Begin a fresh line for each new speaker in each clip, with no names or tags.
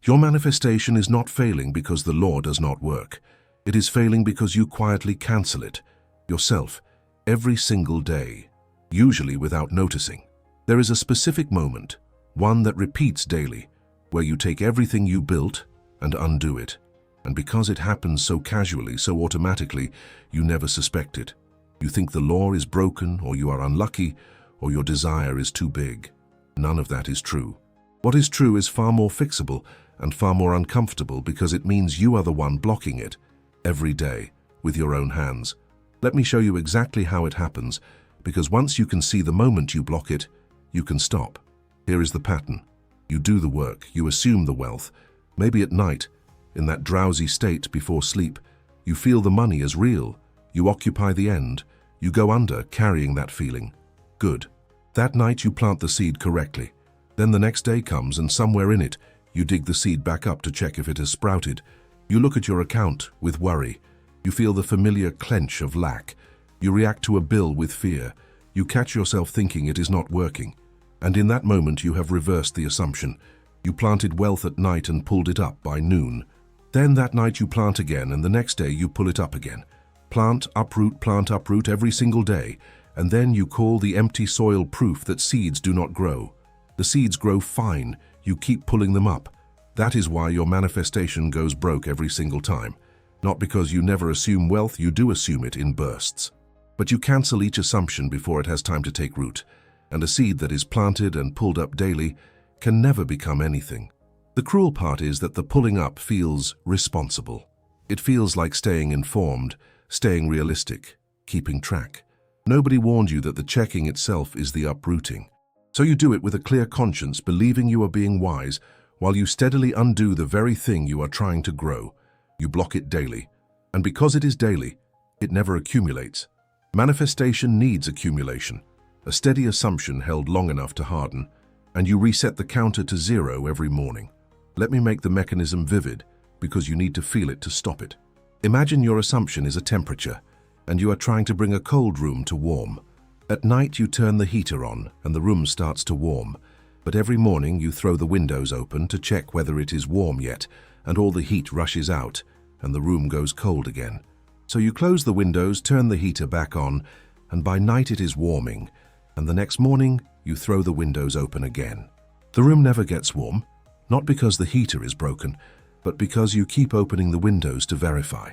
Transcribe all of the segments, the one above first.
Your manifestation is not failing because the law does not work. It is failing because you quietly cancel it, yourself, every single day, usually without noticing. There is a specific moment, one that repeats daily, where you take everything you built and undo it. And because it happens so casually, so automatically, you never suspect it. You think the law is broken, or you are unlucky, or your desire is too big. None of that is true. What is true is far more fixable and far more uncomfortable because it means you are the one blocking it every day with your own hands. Let me show you exactly how it happens, because once you can see the moment you block it, you can stop. Here is the pattern. You do the work, you assume the wealth. Maybe at night, in that drowsy state before sleep, you feel the money is real. You occupy the end. You go under carrying that feeling. Good. That night you plant the seed correctly. Then the next day comes and somewhere in it, you dig the seed back up to check if it has sprouted. You look at your account with worry. You feel the familiar clench of lack. You react to a bill with fear. You catch yourself thinking it is not working. And in that moment you have reversed the assumption. You planted wealth at night and pulled it up by noon. Then that night you plant again, and the next day you pull it up again. Plant, uproot every single day, and then you call the empty soil proof that seeds do not grow. The seeds grow fine, you keep pulling them up. That is why your manifestation goes broke every single time. Not because you never assume wealth, you do assume it in bursts. But you cancel each assumption before it has time to take root, and a seed that is planted and pulled up daily can never become anything. The cruel part is that the pulling up feels responsible. It feels like staying informed, staying realistic, keeping track. Nobody warned you that the checking itself is the uprooting. So you do it with a clear conscience, believing you are being wise, while you steadily undo the very thing you are trying to grow. You block it daily. And because it is daily, it never accumulates. Manifestation needs accumulation, a steady assumption held long enough to harden, and you reset the counter to 0 every morning. Let me make the mechanism vivid, because you need to feel it to stop it. Imagine your assumption is a temperature, and you are trying to bring a cold room to warm. At night you turn the heater on, and the room starts to warm. But every morning you throw the windows open to check whether it is warm yet, and all the heat rushes out, and the room goes cold again. So you close the windows, turn the heater back on, and by night it is warming, and the next morning you throw the windows open again. The room never gets warm, not because the heater is broken, but because you keep opening the windows to verify.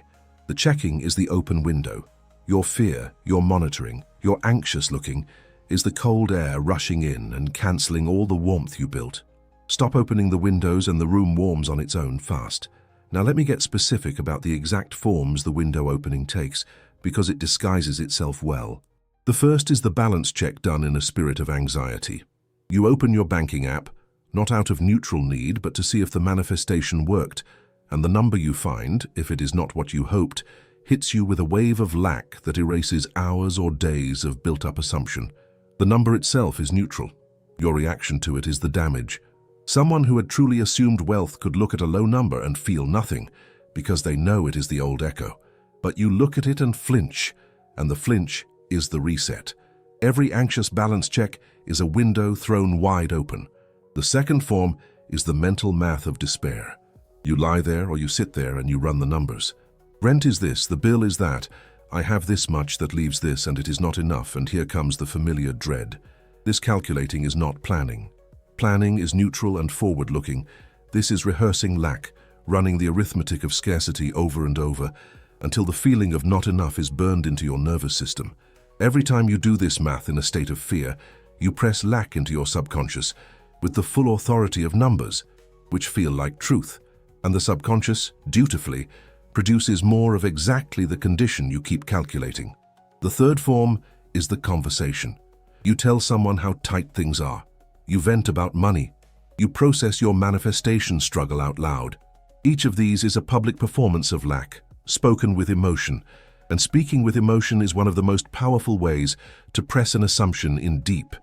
The checking is the open window. Your fear, your monitoring, your anxious looking, is the cold air rushing in and cancelling all the warmth you built. Stop opening the windows and the room warms on its own fast. Now let me get specific about the exact forms the window opening takes, because it disguises itself well. The first is the balance check done in a spirit of anxiety. You open your banking app, not out of neutral need, but to see if the manifestation worked, and the number you find, if it is not what you hoped, hits you with a wave of lack that erases hours or days of built-up assumption. The number itself is neutral. Your reaction to it is the damage. Someone who had truly assumed wealth could look at a low number and feel nothing, because they know it is the old echo. But you look at it and flinch, and the flinch is the reset. Every anxious balance check is a window thrown wide open. The second form is the mental math of despair. You lie there or you sit there and you run the numbers. Rent is this, the bill is that. I have this much that leaves this and it is not enough, and here comes the familiar dread. This calculating is not planning. Planning is neutral and forward-looking. This is rehearsing lack, running the arithmetic of scarcity over and over, until the feeling of not enough is burned into your nervous system. Every time you do this math in a state of fear, you press lack into your subconscious, with the full authority of numbers, which feel like truth, and the subconscious, dutifully, produces more of exactly the condition you keep calculating. The third form is the conversation. You tell someone how tight things are. You vent about money. You process your manifestation struggle out loud. Each of these is a public performance of lack, spoken with emotion, and speaking with emotion is one of the most powerful ways to press an assumption in deep.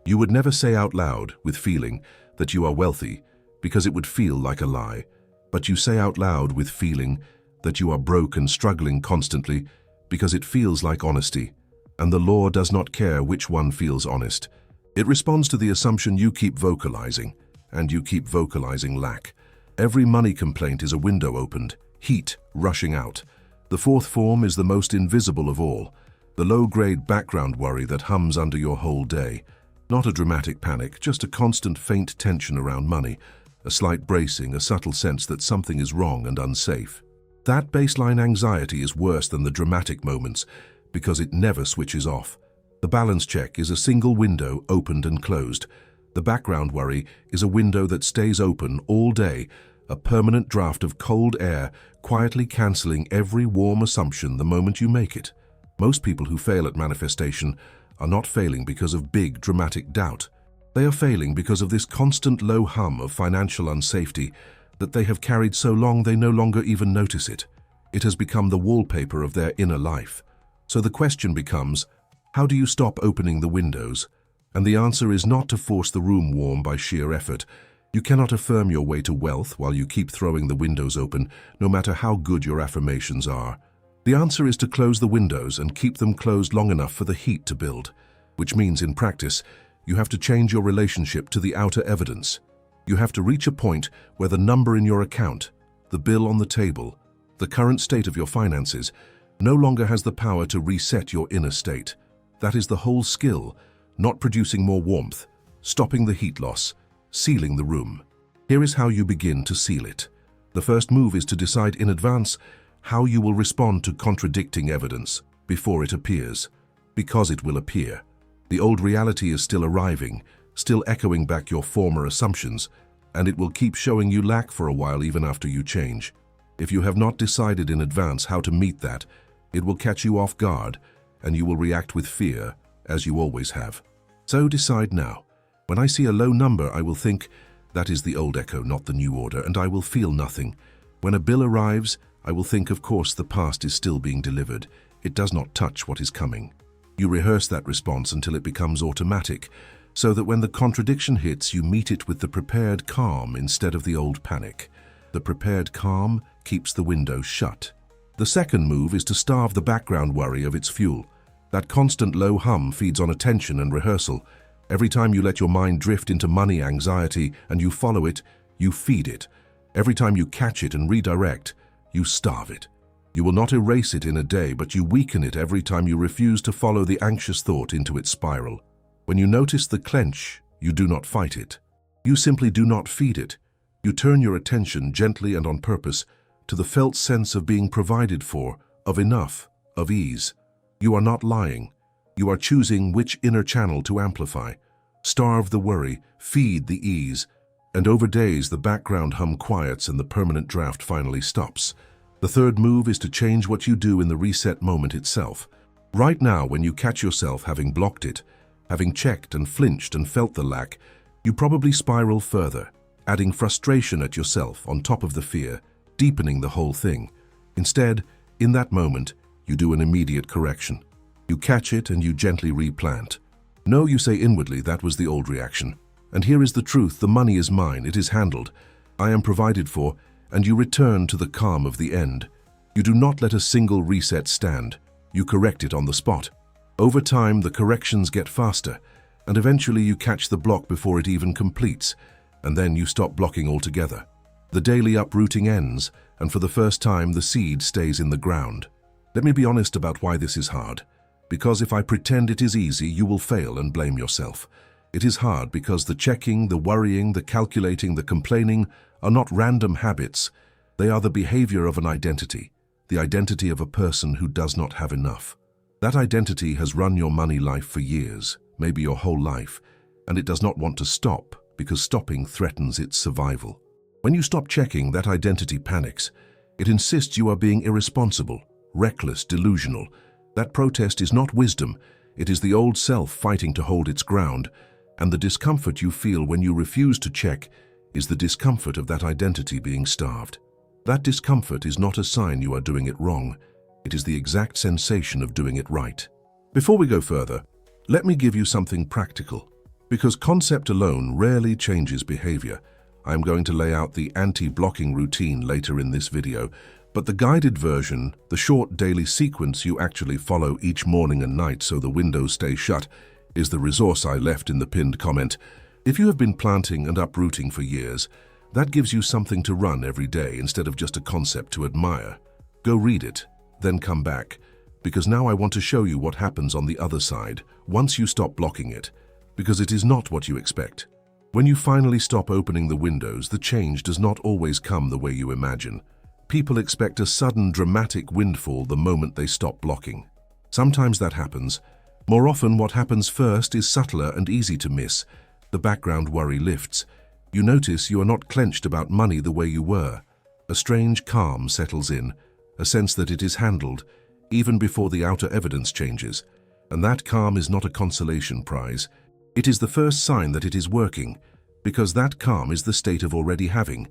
You would never say out loud, with feeling, that you are wealthy, because it would feel like a lie. But you say out loud with feeling that you are broke and struggling constantly, because it feels like honesty. And the law does not care which one feels honest. It responds to the assumption you keep vocalizing, and you keep vocalizing lack. Every money complaint is a window opened, heat rushing out. The fourth form is the most invisible of all, the low-grade background worry that hums under your whole day. Not a dramatic panic, just a constant faint tension around money, a slight bracing, a subtle sense that something is wrong and unsafe. That baseline anxiety is worse than the dramatic moments because it never switches off. The balance check is a single window opened and closed. The background worry is a window that stays open all day, a permanent draft of cold air quietly cancelling every warm assumption the moment you make it. Most people who fail at manifestation are not failing because of big, dramatic doubt. They are failing because of this constant low hum of financial unsafety that they have carried so long they no longer even notice it. It has become the wallpaper of their inner life. So the question becomes, how do you stop opening the windows? And the answer is not to force the room warm by sheer effort. You cannot affirm your way to wealth while you keep throwing the windows open, no matter how good your affirmations are. The answer is to close the windows and keep them closed long enough for the heat to build, which means in practice, you have to change your relationship to the outer evidence. You have to reach a point where the number in your account, the bill on the table, the current state of your finances, no longer has the power to reset your inner state. That is the whole skill, not producing more warmth, stopping the heat loss, sealing the room. Here is how you begin to seal it. The first move is to decide in advance how you will respond to contradicting evidence before it appears, because it will appear. The old reality is still arriving, still echoing back your former assumptions, and it will keep showing you lack for a while even after you change. If you have not decided in advance how to meet that, it will catch you off guard, and you will react with fear, as you always have. So decide now. When I see a low number, I will think, that is the old echo, not the new order, and I will feel nothing. When a bill arrives, I will think, of course, the past is still being delivered. It does not touch what is coming. You rehearse that response until it becomes automatic, so that when the contradiction hits, you meet it with the prepared calm instead of the old panic. The prepared calm keeps the window shut. The second move is to starve the background worry of its fuel. That constant low hum feeds on attention and rehearsal. Every time you let your mind drift into money anxiety and you follow it, you feed it. Every time you catch it and redirect, you starve it. You will not erase it in a day, but you weaken it every time you refuse to follow the anxious thought into its spiral. When you notice the clench, you do not fight it. You simply do not feed it. You turn your attention gently and on purpose to the felt sense of being provided for, of enough, of ease. You are not lying. You are choosing which inner channel to amplify. Starve the worry, feed the ease, and over days the background hum quiets and the permanent draft finally stops. The third move is to change what you do in the reset moment itself. Right now, when you catch yourself having blocked it, having checked and flinched and felt the lack, you probably spiral further, adding frustration at yourself on top of the fear, deepening the whole thing. Instead, in that moment, you do an immediate correction. You catch it and you gently replant. No, you say inwardly, that was the old reaction. And here is the truth, the money is mine, it is handled. I am provided for, and you return to the calm of the end. You do not let a single reset stand. You correct it on the spot. Over time, the corrections get faster, and eventually you catch the block before it even completes, and then you stop blocking altogether. The daily uprooting ends, and for the first time, the seed stays in the ground. Let me be honest about why this is hard. Because if I pretend it is easy, you will fail and blame yourself. It is hard because the checking, the worrying, the calculating, the complaining are not random habits. They are the behavior of an identity, the identity of a person who does not have enough. That identity has run your money life for years, maybe your whole life, and it does not want to stop because stopping threatens its survival. When you stop checking, that identity panics. It insists you are being irresponsible, reckless, delusional. That protest is not wisdom. It is the old self fighting to hold its ground, and the discomfort you feel when you refuse to check is the discomfort of that identity being starved. That discomfort is not a sign you are doing it wrong. It is the exact sensation of doing it right. Before we go further, let me give you something practical. Because concept alone rarely changes behavior, I am going to lay out the anti-blocking routine later in this video, but the guided version, the short daily sequence you actually follow each morning and night so the windows stay shut, is the resource I left in the pinned comment. If you have been planting and uprooting for years, That gives you something to run every day instead of just a concept to admire. Go read it, then come back, because now I want to show you what happens on the other side once you stop blocking it, because it is not what you expect. When you finally stop opening the windows, the change does not always come the way you imagine. People expect a sudden dramatic windfall the moment they stop blocking. Sometimes that happens. More often, what happens first is subtler and easy to miss. The background worry lifts. You notice you are not clenched about money the way you were. A strange calm settles in, a sense that it is handled, even before the outer evidence changes. And that calm is not a consolation prize. It is the first sign that it is working, because that calm is the state of already having,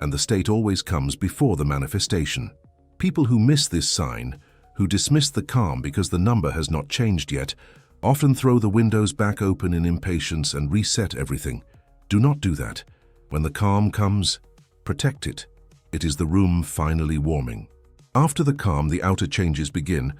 and the state always comes before the manifestation. People who miss this sign, who dismiss the calm because the number has not changed yet, often throw the windows back open in impatience and reset everything. Do not do that. When the calm comes, protect it. It is the room finally warming. After the calm, the outer changes begin,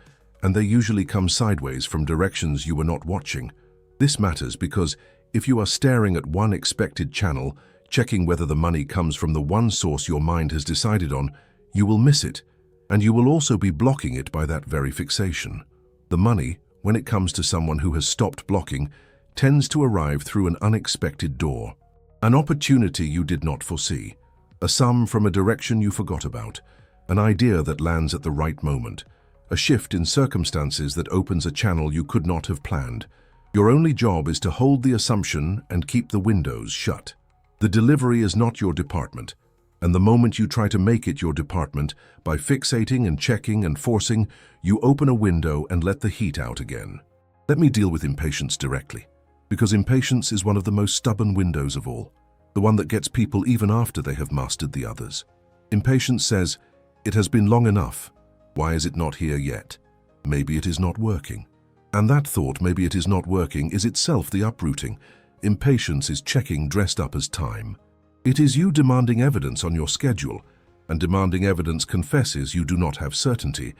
and they usually come sideways from directions you were not watching. This matters because if you are staring at one expected channel, checking whether the money comes from the one source your mind has decided on, you will miss it, and you will also be blocking it by that very fixation. The money, when it comes to someone who has stopped blocking, tends to arrive through an unexpected door. An opportunity you did not foresee, a sum from a direction you forgot about, an idea that lands at the right moment, a shift in circumstances that opens a channel you could not have planned. Your only job is to hold the assumption and keep the windows shut. The delivery is not your department, and the moment you try to make it your department, by fixating and checking and forcing, you open a window and let the heat out again. Let me deal with impatience directly, because impatience is one of the most stubborn windows of all, the one that gets people even after they have mastered the others. Impatience says, "It has been long enough. Why is it not here yet? Maybe it is not working." And that thought, maybe it is not working, is itself the uprooting. Impatience is checking dressed up as time. It is you demanding evidence on your schedule, and demanding evidence confesses you do not have certainty,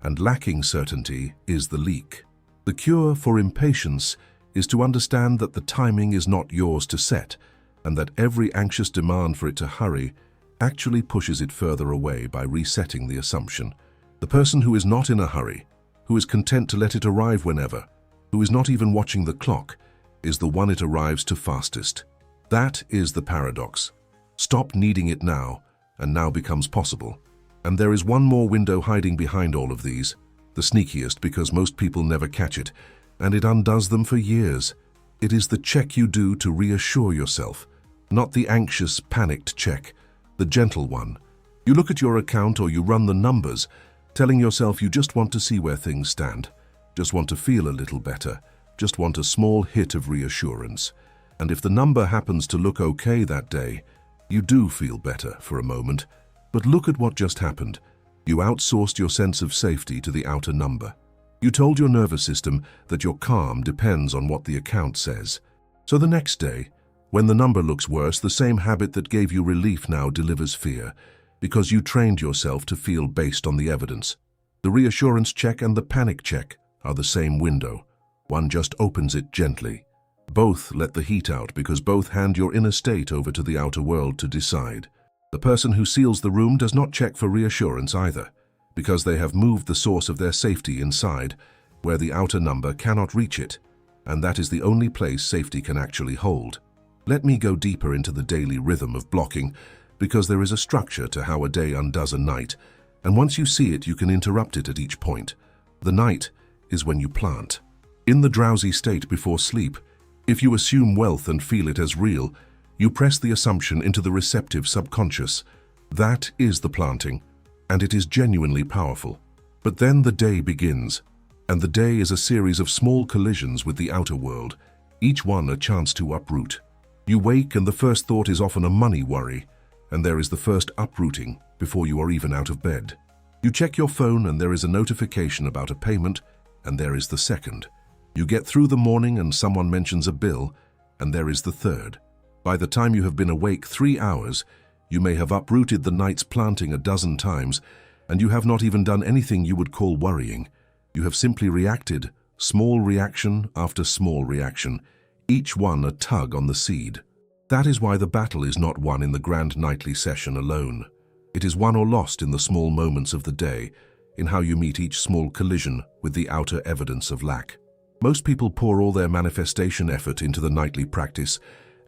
and lacking certainty is the leak. The cure for impatience is to understand that the timing is not yours to set, and that every anxious demand for it to hurry actually pushes it further away by resetting the assumption. The person who is not in a hurry, who is content to let it arrive whenever, who is not even watching the clock, is the one it arrives to fastest. That is the paradox. Stop needing it now, and now becomes possible. And there is one more window hiding behind all of these, the sneakiest because most people never catch it, and it undoes them for years. It is the check you do to reassure yourself, not the anxious, panicked check, the gentle one. You look at your account or you run the numbers, telling yourself you just want to see where things stand, just want to feel a little better, just want a small hit of reassurance. And if the number happens to look okay that day, you do feel better for a moment. But look at what just happened. You outsourced your sense of safety to the outer number. You told your nervous system that your calm depends on what the account says. So the next day, when the number looks worse, the same habit that gave you relief now delivers fear, because you trained yourself to feel based on the evidence. The reassurance check and the panic check are the same window. One just opens it gently. Both let the heat out because both hand your inner state over to the outer world to decide. The person who seals the room does not check for reassurance either, because they have moved the source of their safety inside, where the outer number cannot reach it, and that is the only place safety can actually hold. Let me go deeper into the daily rhythm of blocking, because there is a structure to how a day undoes a night, and once you see it, you can interrupt it at each point. The night is when you plant. In the drowsy state before sleep, if you assume wealth and feel it as real, you press the assumption into the receptive subconscious. That is the planting, and it is genuinely powerful. But then the day begins, and the day is a series of small collisions with the outer world, each one a chance to uproot. You wake and the first thought is often a money worry, and there is the first uprooting before you are even out of bed. You check your phone and there is a notification about a payment, and there is the second. You get through the morning and someone mentions a bill, and there is the third. By the time you have been awake 3 hours, you may have uprooted the night's planting a dozen times, and you have not even done anything you would call worrying. You have simply reacted, small reaction after small reaction, each one a tug on the seed. That is why the battle is not won in the grand nightly session alone. It is won or lost in the small moments of the day, in how you meet each small collision with the outer evidence of lack. Most people pour all their manifestation effort into the nightly practice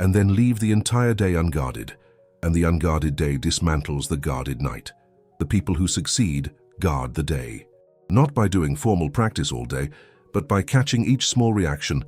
and then leave the entire day unguarded, and the unguarded day dismantles the guarded night. The people who succeed guard the day, not by doing formal practice all day, but by catching each small reaction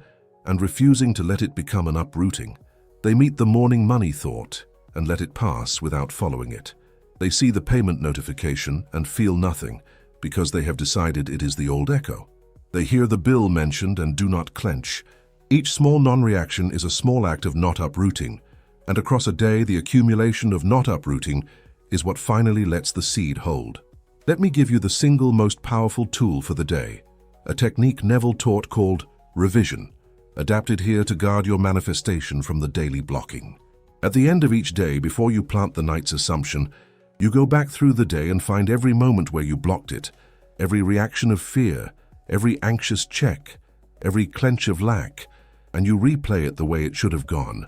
and refusing to let it become an uprooting. They meet the morning money thought and let it pass without following it. They see the payment notification and feel nothing because they have decided it is the old echo. They hear the bill mentioned and do not clench. Each small non-reaction is a small act of not uprooting, and across a day the accumulation of not uprooting is what finally lets the seed hold. Let me give you the single most powerful tool for the day, a technique Neville taught called revision, adapted here to guard your manifestation from the daily blocking. At the end of each day, before you plant the night's assumption, you go back through the day and find every moment where you blocked it, every reaction of fear, every anxious check, every clench of lack, and you replay it the way it should have gone.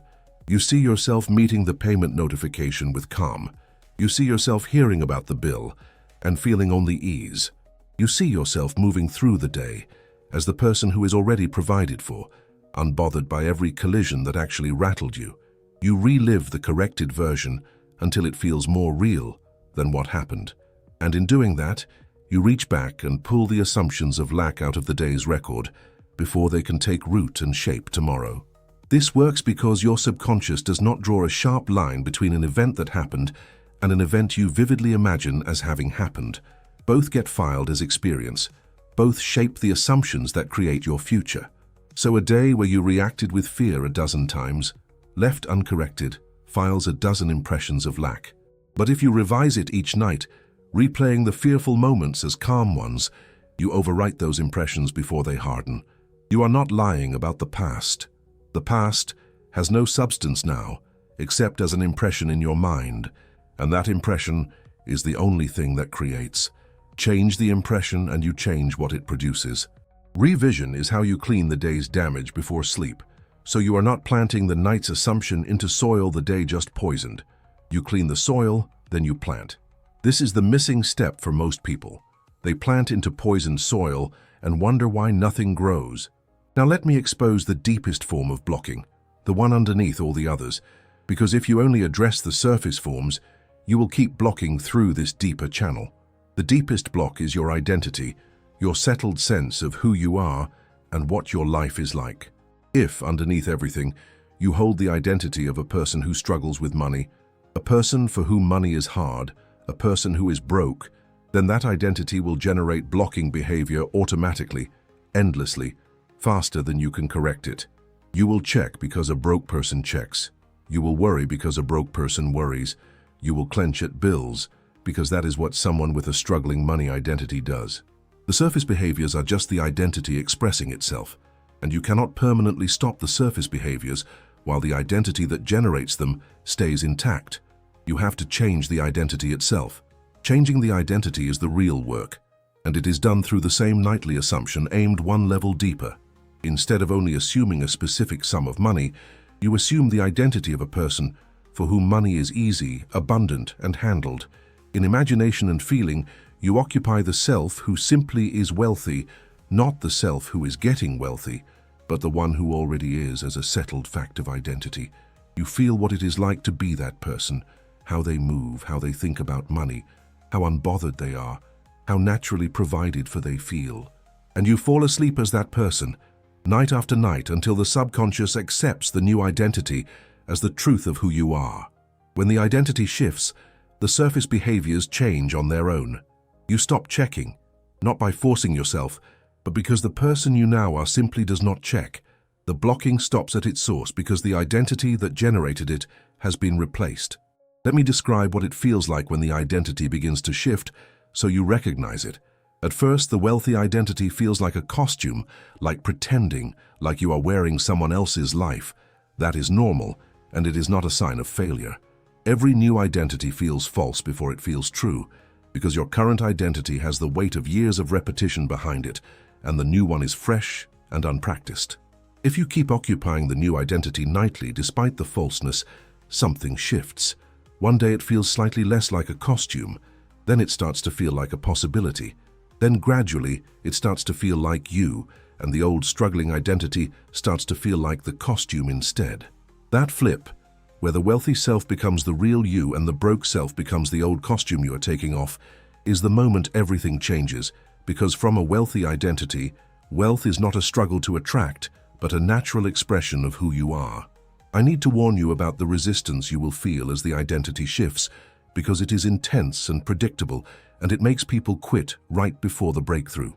You see yourself meeting the payment notification with calm. You see yourself hearing about the bill and feeling only ease. You see yourself moving through the day as the person who is already provided for, unbothered by every collision that actually rattled you. You relive the corrected version until it feels more real than what happened. And in doing that, you reach back and pull the assumptions of lack out of the day's record before they can take root and shape tomorrow. This works because your subconscious does not draw a sharp line between an event that happened and an event you vividly imagine as having happened. Both get filed as experience. Both shape the assumptions that create your future. So a day where you reacted with fear a dozen times, left uncorrected, files a dozen impressions of lack. But if you revise it each night, replaying the fearful moments as calm ones, you overwrite those impressions before they harden. You are not lying about the past. The past has no substance now, except as an impression in your mind, and that impression is the only thing that creates. Change the impression and you change what it produces. Revision is how you clean the day's damage before sleep, so you are not planting the night's assumption into soil the day just poisoned. You clean the soil, then you plant. This is the missing step for most people. They plant into poisoned soil and wonder why nothing grows. Now let me expose the deepest form of blocking, the one underneath all the others, because if you only address the surface forms, you will keep blocking through this deeper channel. The deepest block is your identity, your settled sense of who you are and what your life is like. If, underneath everything, you hold the identity of a person who struggles with money, a person for whom money is hard, a person who is broke, then that identity will generate blocking behavior automatically, endlessly, faster than you can correct it. You will check because a broke person checks. You will worry because a broke person worries. You will clench at bills because that is what someone with a struggling money identity does. The surface behaviors are just the identity expressing itself, and you cannot permanently stop the surface behaviors while the identity that generates them stays intact. You have to change the identity itself. Changing the identity is the real work, and it is done through the same nightly assumption aimed one level deeper. Instead of only assuming a specific sum of money, you assume the identity of a person for whom money is easy, abundant, and handled. In imagination and feeling, you occupy the self who simply is wealthy, not the self who is getting wealthy, but the one who already is as a settled fact of identity. You feel what it is like to be that person, how they move, how they think about money, how unbothered they are, how naturally provided for they feel. And you fall asleep as that person, night after night, until the subconscious accepts the new identity as the truth of who you are. When the identity shifts, the surface behaviors change on their own. You stop checking, not by forcing yourself, but because the person you now are simply does not check. The blocking stops at its source because the identity that generated it has been replaced. Let me describe what it feels like when the identity begins to shift so you recognize it. At first, the wealthy identity feels like a costume, like pretending, like you are wearing someone else's life. That is normal, and it is not a sign of failure. Every new identity feels false before it feels true, because your current identity has the weight of years of repetition behind it, and the new one is fresh and unpracticed. If you keep occupying the new identity nightly despite the falseness, something shifts. One day it feels slightly less like a costume, then it starts to feel like a possibility. Then gradually it starts to feel like you, and the old struggling identity starts to feel like the costume instead. That flip, where the wealthy self becomes the real you and the broke self becomes the old costume you are taking off, is the moment everything changes, because from a wealthy identity, wealth is not a struggle to attract, but a natural expression of who you are. I need to warn you about the resistance you will feel as the identity shifts, because it is intense and predictable, and it makes people quit right before the breakthrough.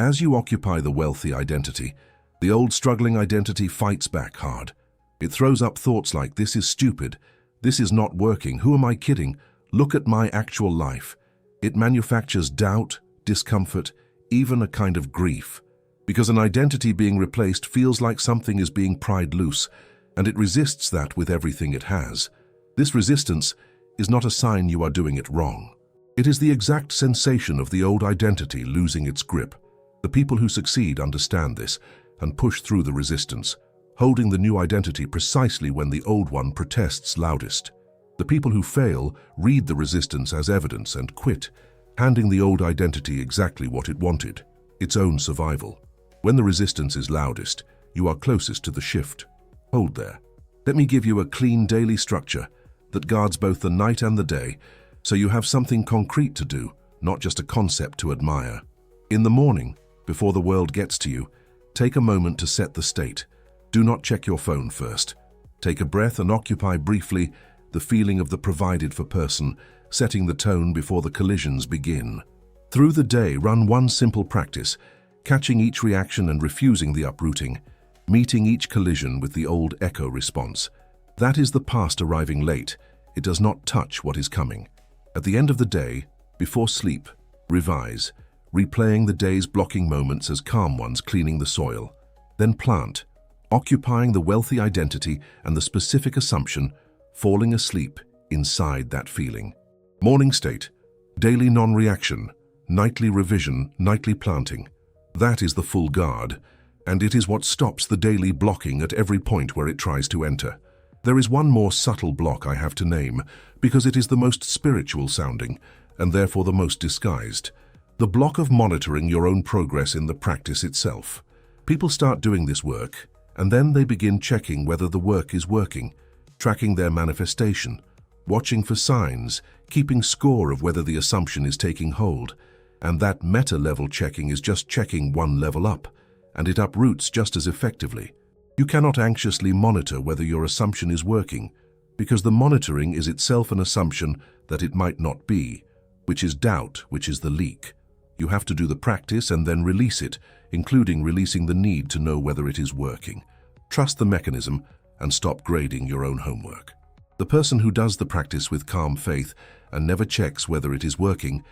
As you occupy the wealthy identity, the old struggling identity fights back hard. It throws up thoughts like, "This is stupid, this is not working, who am I kidding, look at my actual life." It manufactures doubt, discomfort, even a kind of grief, because an identity being replaced feels like something is being pried loose, and it resists that with everything it has. This resistance is not a sign you are doing it wrong. It is the exact sensation of the old identity losing its grip. The people who succeed understand this and push through the resistance, holding the new identity precisely when the old one protests loudest. The people who fail read the resistance as evidence and quit, handing the old identity exactly what it wanted, its own survival. When the resistance is loudest, you are closest to the shift. Hold there. Let me give you a clean daily structure that guards both the night and the day, so you have something concrete to do, not just a concept to admire. In the morning, before the world gets to you, take a moment to set the state. Do not check your phone first. Take a breath and occupy briefly the feeling of the provided-for person, setting the tone before the collisions begin. Through the day, run one simple practice, catching each reaction and refusing the uprooting, meeting each collision with the old echo response. That is the past arriving late. It does not touch what is coming. At the end of the day, before sleep, revise, replaying the day's blocking moments as calm ones cleaning the soil. Then plant, occupying the wealthy identity and the specific assumption, falling asleep inside that feeling. Morning state, daily non-reaction, nightly revision, nightly planting. That is the full guard, and it is what stops the daily blocking at every point where it tries to enter. There is one more subtle block I have to name, because it is the most spiritual sounding, and therefore the most disguised. The block of monitoring your own progress in the practice itself. People start doing this work, and then they begin checking whether the work is working, tracking their manifestation, watching for signs, keeping score of whether the assumption is taking hold. And that meta-level checking is just checking one level up, and it uproots just as effectively. You cannot anxiously monitor whether your assumption is working, because the monitoring is itself an assumption that it might not be, which is doubt, which is the leak. You have to do the practice and then release it, including releasing the need to know whether it is working. Trust the mechanism and stop grading your own homework. The person who does the practice with calm faith and never checks whether it is working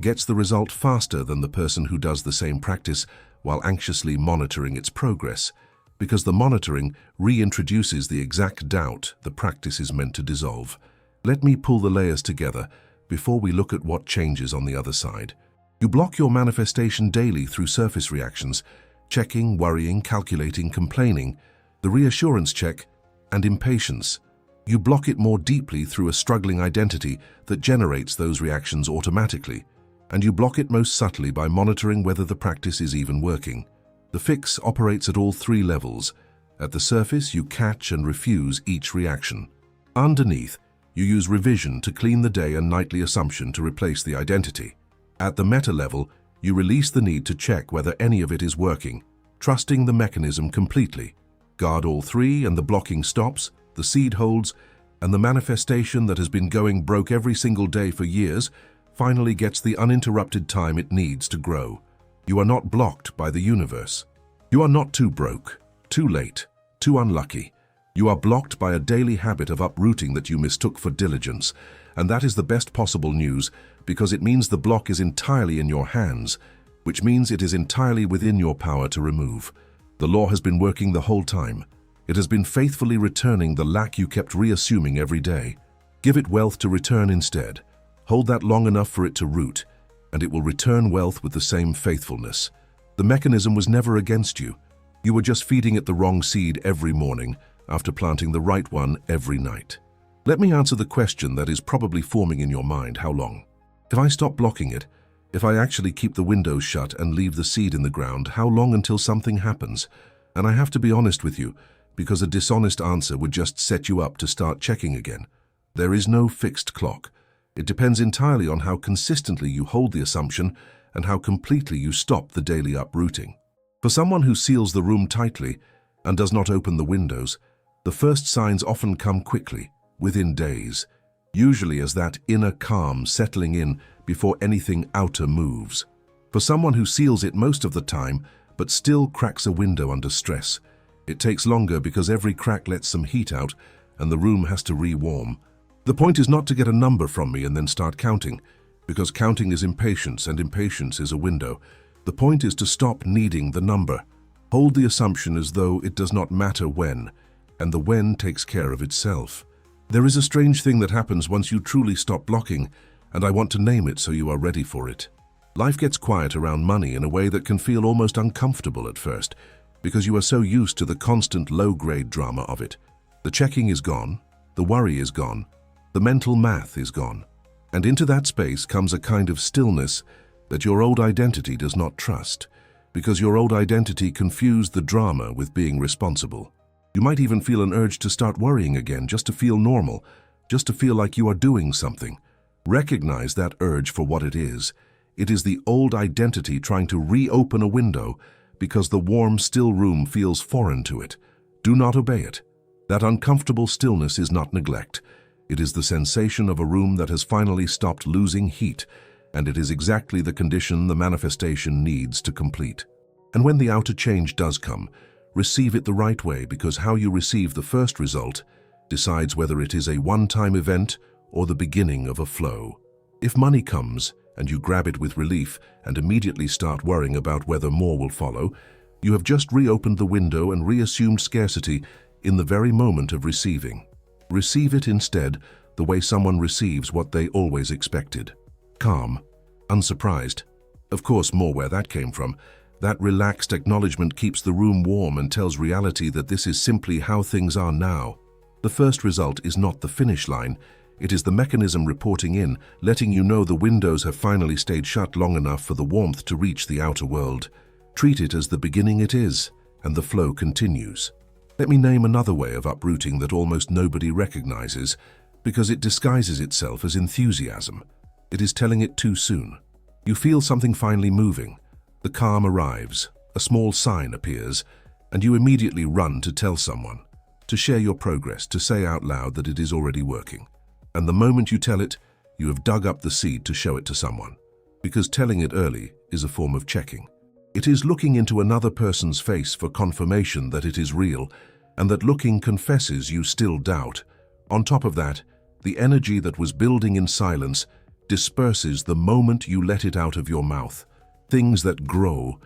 gets the result faster than the person who does the same practice while anxiously monitoring its progress, because the monitoring reintroduces the exact doubt the practice is meant to dissolve. Let me pull the layers together before we look at what changes on the other side. You block your manifestation daily through surface reactions, checking, worrying, calculating, complaining, the reassurance check, and impatience. You block it more deeply through a struggling identity that generates those reactions automatically, and you block it most subtly by monitoring whether the practice is even working. The fix operates at all three levels. At the surface, you catch and refuse each reaction. Underneath, you use revision to clean the day and nightly assumption to replace the identity. At the meta level, you release the need to check whether any of it is working, trusting the mechanism completely. Guard all three and the blocking stops, the seed holds, and the manifestation that has been going broke every single day for years finally gets the uninterrupted time it needs to grow. You are not blocked by the universe. You are not too broke, too late, too unlucky. You are blocked by a daily habit of uprooting that you mistook for diligence, and that is the best possible news because it means the block is entirely in your hands, which means it is entirely within your power to remove. The law has been working the whole time. It has been faithfully returning the lack you kept reassuming every day. Give it wealth to return instead. Hold that long enough for it to root, and it will return wealth with the same faithfulness. The mechanism was never against you. You were just feeding it the wrong seed every morning after planting the right one every night. Let me answer the question that is probably forming in your mind: how long? If I stop blocking it, if I actually keep the windows shut and leave the seed in the ground, how long until something happens? And I have to be honest with you, because a dishonest answer would just set you up to start checking again. There is no fixed clock. It depends entirely on how consistently you hold the assumption and how completely you stop the daily uprooting. For someone who seals the room tightly and does not open the windows, the first signs often come quickly, within days, usually as that inner calm settling in before anything outer moves. For someone who seals it most of the time but still cracks a window under stress, it takes longer because every crack lets some heat out and the room has to re-warm. The point is not to get a number from me and then start counting, because counting is impatience and impatience is a window. The point is to stop needing the number. Hold the assumption as though it does not matter when, and the when takes care of itself. There is a strange thing that happens once you truly stop blocking, and I want to name it so you are ready for it. Life gets quiet around money in a way that can feel almost uncomfortable at first, because you are so used to the constant low-grade drama of it. The checking is gone, the worry is gone, the mental math is gone, and into that space comes a kind of stillness that your old identity does not trust, because your old identity confused the drama with being responsible. You might even feel an urge to start worrying again, just to feel normal, just to feel like you are doing something. Recognize that urge for what it is. It is the old identity trying to reopen a window because the warm, still room feels foreign to it. Do not obey it. That uncomfortable stillness is not neglect. It is the sensation of a room that has finally stopped losing heat, and it is exactly the condition the manifestation needs to complete. And when the outer change does come, receive it the right way, because how you receive the first result decides whether it is a one-time event or the beginning of a flow. If money comes, and you grab it with relief and immediately start worrying about whether more will follow, you have just reopened the window and reassumed scarcity in the very moment of receiving. Receive it instead the way someone receives what they always expected. Calm, unsurprised. Of course, more where that came from. That relaxed acknowledgement keeps the room warm and tells reality that this is simply how things are now. The first result is not the finish line. It is the mechanism reporting in, letting you know the windows have finally stayed shut long enough for the warmth to reach the outer world. Treat it as the beginning it is, and the flow continues. Let me name another way of uprooting that almost nobody recognizes, because it disguises itself as enthusiasm. It is telling it too soon. You feel something finally moving. The calm arrives, a small sign appears, and you immediately run to tell someone, to share your progress, to say out loud that it is already working. And the moment you tell it, you have dug up the seed to show it to someone, because telling it early is a form of checking. It is looking into another person's face for confirmation that it is real, and that looking confesses you still doubt. On top of that, the energy that was building in silence disperses the moment you let it out of your mouth. Things that grow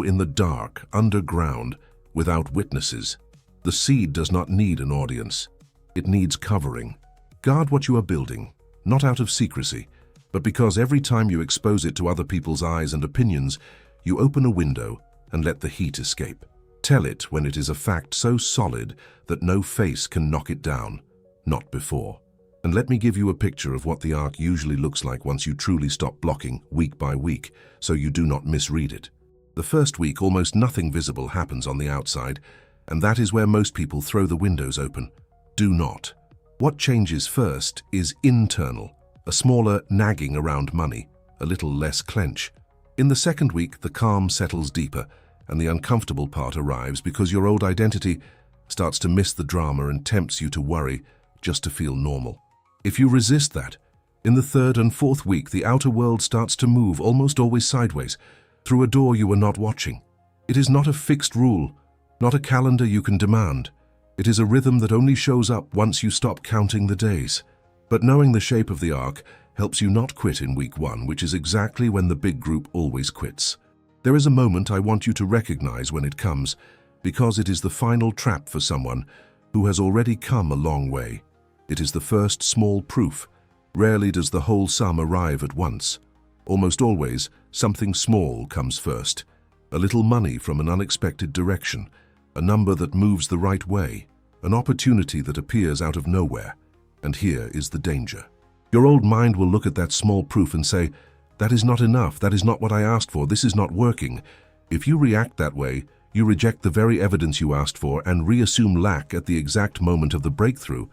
in the dark, underground, without witnesses. The seed does not need an audience. It needs covering. Guard what you are building, not out of secrecy, but because every time you expose it to other people's eyes and opinions, you open a window and let the heat escape. Tell it when it is a fact so solid that no face can knock it down, not before. And let me give you a picture of what the arc usually looks like once you truly stop blocking week by week, so you do not misread it. The first week, almost nothing visible happens on the outside, and that is where most people throw the windows open. Do not. What changes first is internal, a smaller nagging around money, a little less clench. In the second week, the calm settles deeper, and the uncomfortable part arrives because your old identity starts to miss the drama and tempts you to worry just to feel normal. If you resist that, in the third and fourth week, the outer world starts to move, almost always sideways, through a door you were not watching. It is not a fixed rule, not a calendar you can demand. It is a rhythm that only shows up once you stop counting the days. But knowing the shape of the arc helps you not quit in week one, which is exactly when the big group always quits. There is a moment I want you to recognize when it comes, because it is the final trap for someone who has already come a long way. It is the first small proof. Rarely does the whole sum arrive at once. Almost always, something small comes first. a little money from an unexpected direction, a number that moves the right way, an opportunity that appears out of nowhere. And here is the danger. Your old mind will look at that small proof and say, "That is not enough, that is not what I asked for, this is not working." If you react that way, you reject the very evidence you asked for and reassume lack at the exact moment of the breakthrough.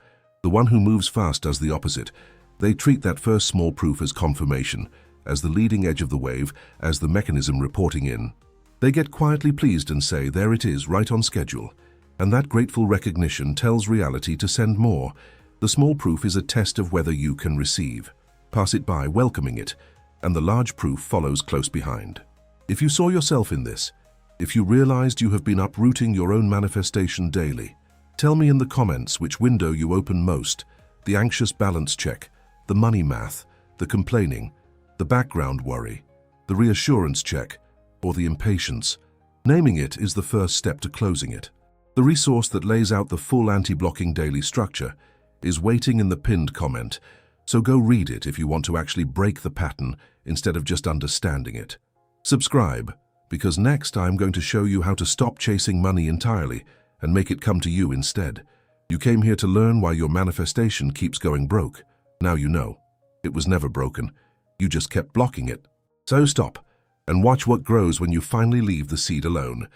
The one who moves fast does the opposite. They treat that first small proof as confirmation, as the leading edge of the wave, as the mechanism reporting in. They get quietly pleased and say, "There it is, right on schedule." And that grateful recognition tells reality to send more. The small proof is a test of whether you can receive. Pass it by, welcoming it, and the large proof follows close behind. If you saw yourself in this, if you realized you have been uprooting your own manifestation daily, tell me in the comments which window you open most: the anxious balance check, the money math, the complaining, the background worry, the reassurance check, or the impatience. Naming it is the first step to closing it. The resource that lays out the full anti-blocking daily structure is waiting in the pinned comment, so go read it if you want to actually break the pattern instead of just understanding it. Subscribe, because next I'm going to show you how to stop chasing money entirely and make it come to you instead. You came here to learn why your manifestation keeps going broke. Now you know. It was never broken. You just kept blocking it. So stop and watch what grows when you finally leave the seed alone.